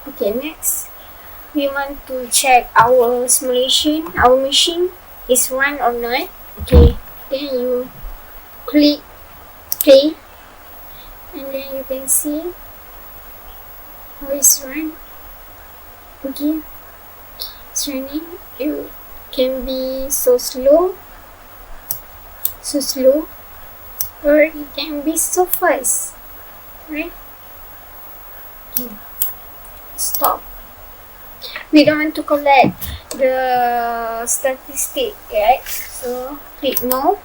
Okay, next we want to check our simulation, our machine is run or not. Okay, then you click play, and then you can see how it's run. Okay, it's running. It can be so slow, or it can be so fast, right? Okay. Stop. We don't want to collect the statistic, right? So click no.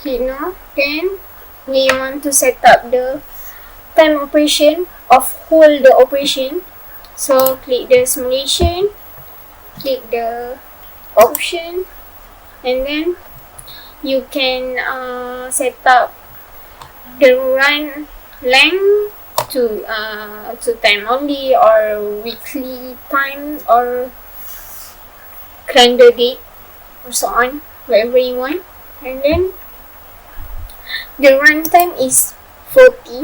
Then we want to set up the time operation of whole the operation. So click the simulation, click the option, and then you can set up the run length to time only, or weekly time, or calendar date, or so on, whatever you want. And then the runtime is 40.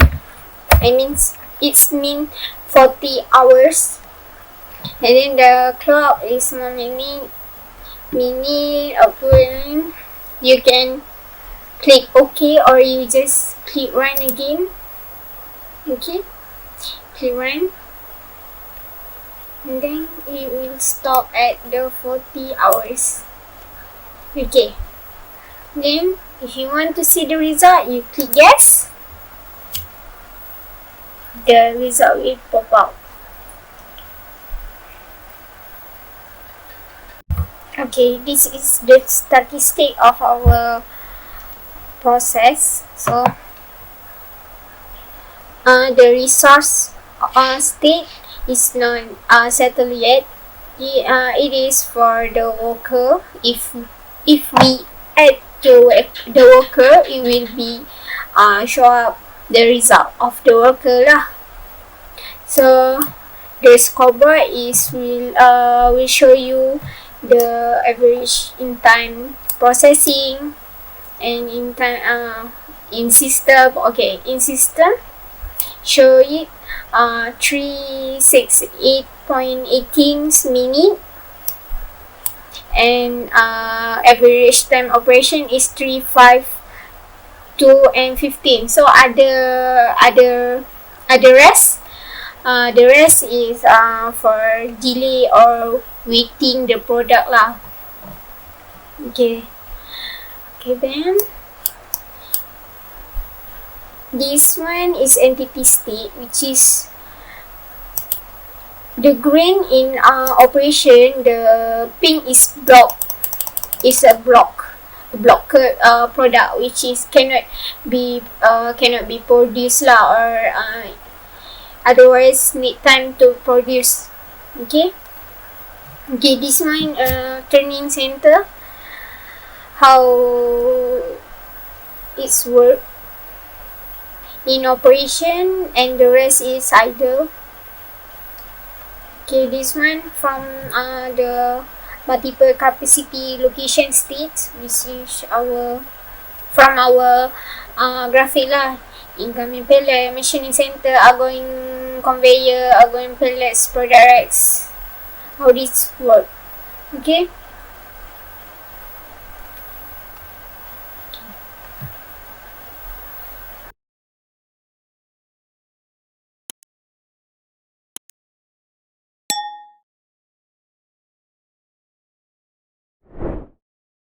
It's mean 40 hours. And then the clock is 1 minute, upward. You can click OK, or you just click run again. Okay, click run, and then it will stop at the 40 hours. Okay, then if you want to see the result, you click yes. The result will pop out. Okay, this is the statistic of our process. So the resource state is not settled yet. It is for the worker. If we add the worker, it will be show up the result of the worker lah. So the scoreboard will show you the average in time processing, and in time in system. Okay, in system show it 368.18 minute, and average time operation is 352 and 15. So the rest is for delay or waiting the product lah. Okay, then this one is entity state, which is the green in operation. The pink is a blocker product, which is cannot be produced lah, or otherwise need time to produce. Okay, this one turning center, how it's work in operation, and the rest is idle. Okay, this one from the multiple capacity location states, which is from our graphic lah. Incoming pallet, machining center, outgoing conveyor, outgoing pallets, product racks. How this work? Okay.